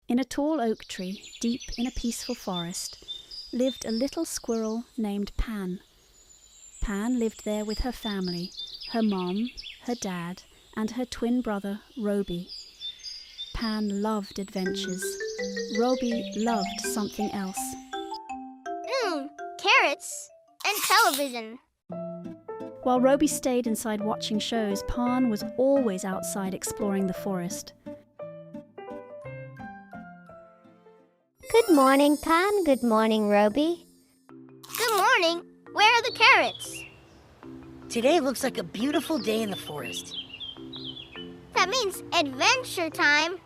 In a tall oak tree, deep in a peaceful forest, lived a little squirrel named Pan. Pan lived there with her family, her mom, her dad, and her twin brother, Robi. Pan loved adventures. Robi loved something else. Carrots and television. While Robi stayed inside watching shows, Pan was always outside exploring the forest. Good morning, Pan. Good morning, Robi. Good morning. Where are the carrots? Today looks like a beautiful day in the forest. That means adventure time.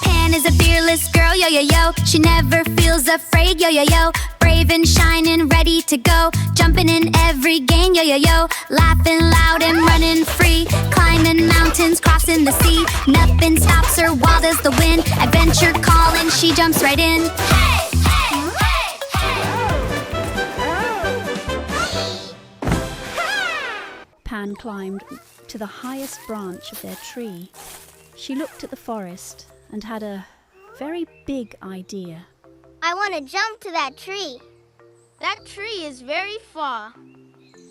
Pan is a fearless girl, yo yo yo. She never feels afraid, yo yo yo. Brave and shining, ready to go. Jumping in every game, yo yo yo. Laughing loud and running free. Climbing mountains, crossing the sea. Nothing stops her, wild as the wind. Adventure calling, she jumps right in. Hey, hey, hey, hey. Pan climbed to the highest branch of their tree. She looked at the forest and had a very big idea. I want to jump to that tree. That tree is very far.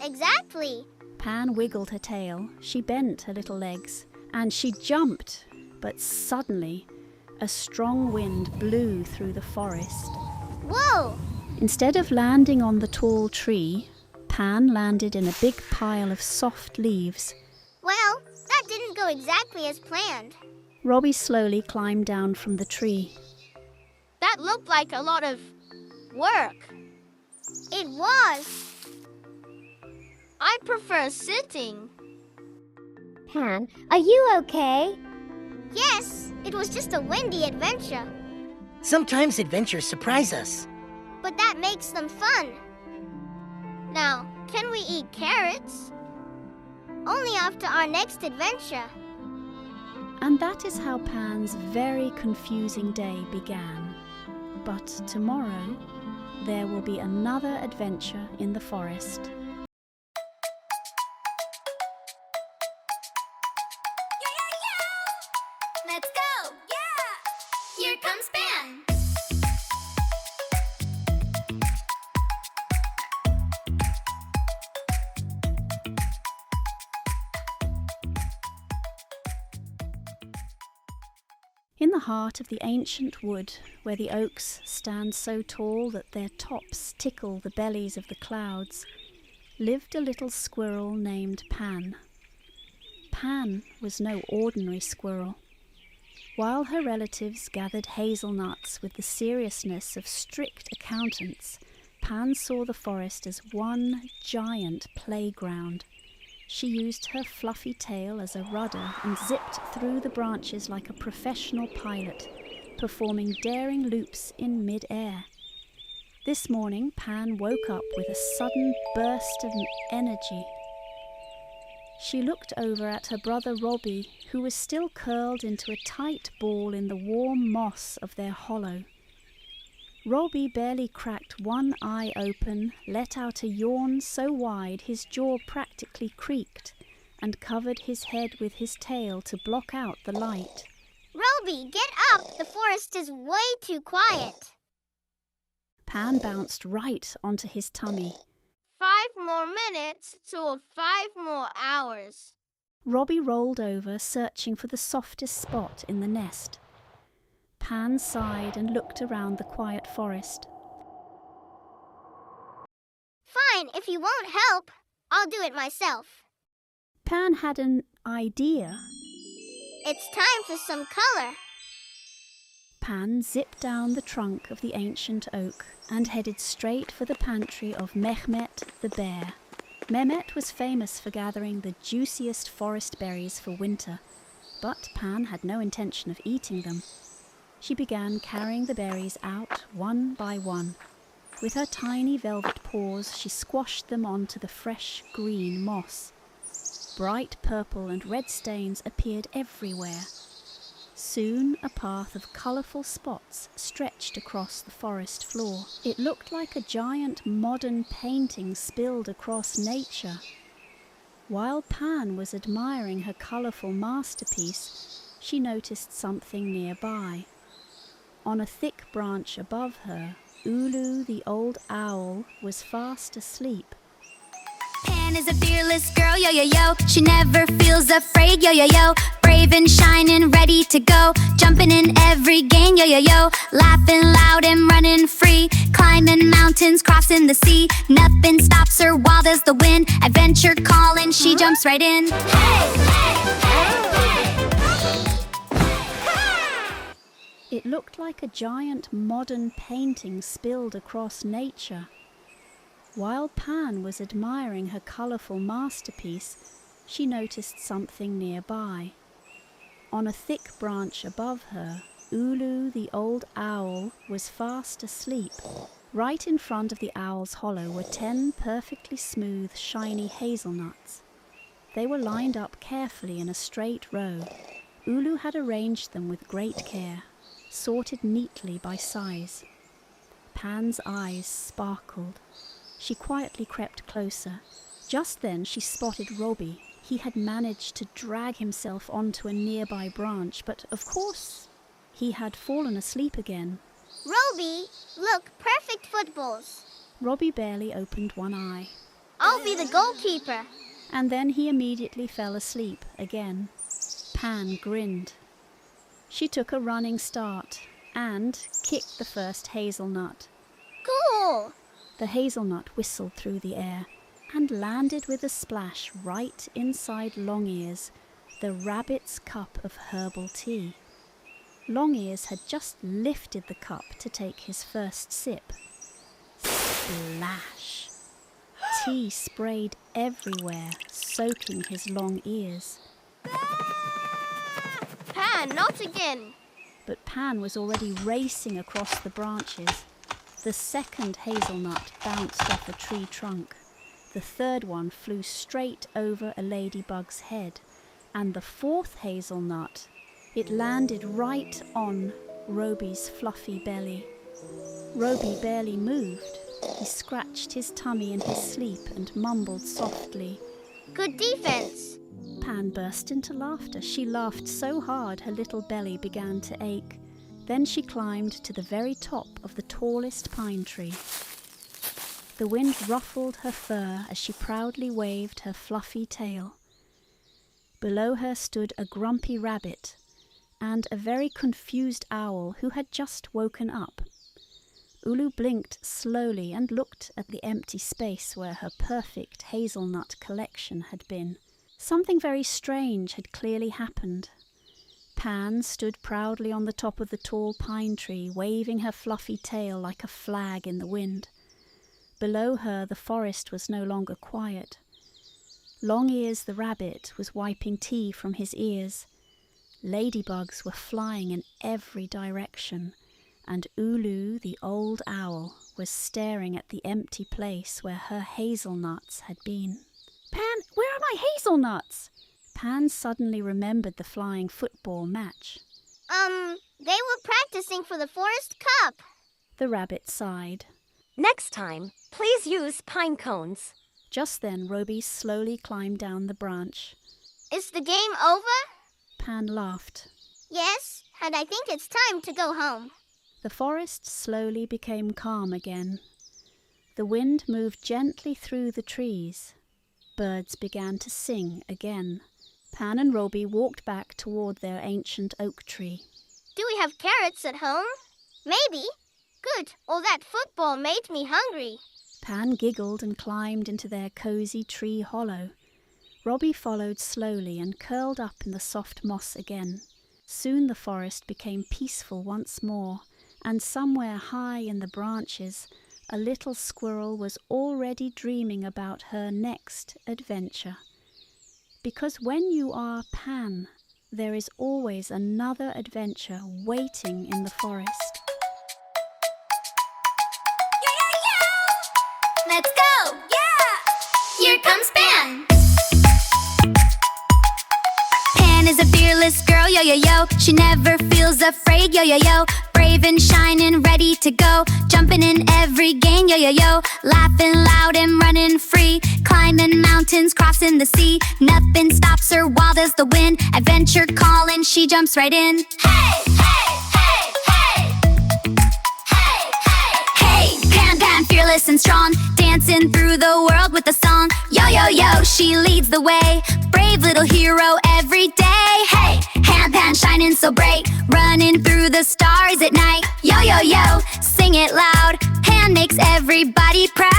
Exactly. Pan wiggled her tail, she bent her little legs, and she jumped. But suddenly, a strong wind blew through the forest. Whoa! Instead of landing on the tall tree, Pan landed in a big pile of soft leaves. Well, that didn't go exactly as planned. Robi slowly climbed down from the tree. That looked like a lot of work. It was. I prefer sitting. Pan, are you okay? Yes, it was just a windy adventure. Sometimes adventures surprise us. But that makes them fun. Now, can we eat carrots? Only after our next adventure. And that is how Pan's very confusing day began. But tomorrow, there will be another adventure in the forest. Let's go! Yeah! Here comes Pan! In the heart of the ancient wood, where the oaks stand so tall that their tops tickle the bellies of the clouds, lived a little squirrel named Pan. Pan was no ordinary squirrel. While her relatives gathered hazelnuts with the seriousness of strict accountants, Pan saw the forest as one giant playground. She used her fluffy tail as a rudder and zipped through the branches like a professional pilot, performing daring loops in mid-air. This morning, Pan woke up with a sudden burst of energy. She looked over at her brother Robi, who was still curled into a tight ball in the warm moss of their hollow. Robi barely cracked one eye open, let out a yawn so wide his jaw practically creaked, and covered his head with his tail to block out the light. Robi, get up! The forest is way too quiet. Pan bounced right onto his tummy. 5 more minutes to 5 more hours. Robi rolled over, searching for the softest spot in the nest. Pan sighed and looked around the quiet forest. Fine, if you won't help, I'll do it myself. Pan had an idea. It's time for some color. Pan zipped down the trunk of the ancient oak and headed straight for the pantry of Mehmet the bear. Mehmet was famous for gathering the juiciest forest berries for winter, but Pan had no intention of eating them. She began carrying the berries out one by one. With her tiny velvet paws, she squashed them onto the fresh green moss. Bright purple and red stains appeared everywhere. Soon a path of colourful spots stretched across the forest floor. It looked like a giant modern painting spilled across nature. While Pan was admiring her colourful masterpiece, she noticed something nearby. On a thick branch above her, Ulu the old owl was fast asleep. Pan is a fearless girl, yo yo yo. She never feels afraid, yo yo yo. Brave and shining, ready to go. Jumping in every game, yo yo yo. Laughing loud and running free. Climbing mountains, crossing the sea. Nothing stops her, wild as the wind. Adventure calling, she jumps right in. Hey, hey, hey, hey. It looked like a giant modern painting spilled across nature. While Pan was admiring her colourful masterpiece, she noticed something nearby. On a thick branch above her, Ulu the old owl was fast asleep. Right in front of the owl's hollow were 10 perfectly smooth, shiny hazelnuts. They were lined up carefully in a straight row. Ulu had arranged them with great care, sorted neatly by size. Pan's eyes sparkled. She quietly crept closer. Just then she spotted Robi. He had managed to drag himself onto a nearby branch, but of course he had fallen asleep again. Robi, look, perfect footballs. Robi barely opened one eye. I'll be the goalkeeper. And then he immediately fell asleep again. Pan grinned. She took a running start and kicked the first hazelnut. Cool. The hazelnut whistled through the air and landed with a splash right inside Longears, the rabbit's cup of herbal tea. Longears had just lifted the cup to take his first sip. Splash! Tea sprayed everywhere, soaking his long ears. Pan, not again. But Pan was already racing across the branches. The second hazelnut bounced off a tree trunk. The third one flew straight over a ladybug's head. And the fourth hazelnut, it landed right on Robi's fluffy belly. Robi barely moved. He scratched his tummy in his sleep and mumbled softly. Good defense. Pan burst into laughter. She laughed so hard her little belly began to ache. Then she climbed to the very top of the tallest pine tree. The wind ruffled her fur as she proudly waved her fluffy tail. Below her stood a grumpy rabbit and a very confused owl who had just woken up. Ulu blinked slowly and looked at the empty space where her perfect hazelnut collection had been. Something very strange had clearly happened. Pan stood proudly on the top of the tall pine tree, waving her fluffy tail like a flag in the wind. Below her, the forest was no longer quiet. Longears the rabbit was wiping tea from his ears. Ladybugs were flying in every direction, and Ulu, the old owl, was staring at the empty place where her hazelnuts had been. Pan, where are my hazelnuts? Pan suddenly remembered the flying football match. They were practicing for the Forest Cup. The rabbit sighed. Next time, please use pine cones. Just then, Robi slowly climbed down the branch. Is the game over? Pan laughed. Yes, and I think it's time to go home. The forest slowly became calm again. The wind moved gently through the trees. Birds began to sing again. Pan and Robi walked back toward their ancient oak tree. Do we have carrots at home? Maybe. Good, all that football made me hungry. Pan giggled and climbed into their cozy tree hollow. Robi followed slowly and curled up in the soft moss again. Soon the forest became peaceful once more, and somewhere high in the branches, a little squirrel was already dreaming about her next adventure. Because when you are Pan, there is always another adventure waiting in the forest. Let's go! Yeah! Here comes Pan! Pan is a fearless girl, yo yo yo. She never feels afraid, yo yo yo. Brave and shining, ready to go. Jumping in every game, yo yo yo. Laughing loud and running free. Climbing mountains, crossing the sea. Nothing stops her, wild as the wind. Adventure calling, she jumps right in. Hey, hey, hey, hey! fearless and strong, dancing through the world with a song. Yo, yo, yo, she leads the way, brave little hero every day. Hey, Pan shining so bright, running through the stars at night. Yo, yo, yo, sing it loud, Pan makes everybody proud.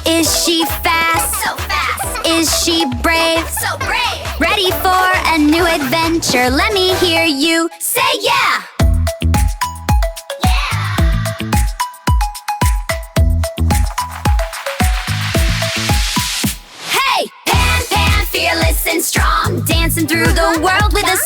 Is she fast? So fast. Is she brave? So brave. Ready for a new adventure? Let me hear you say yeah! Yeah! Hey! Pan, fearless and strong, dancing through the world with a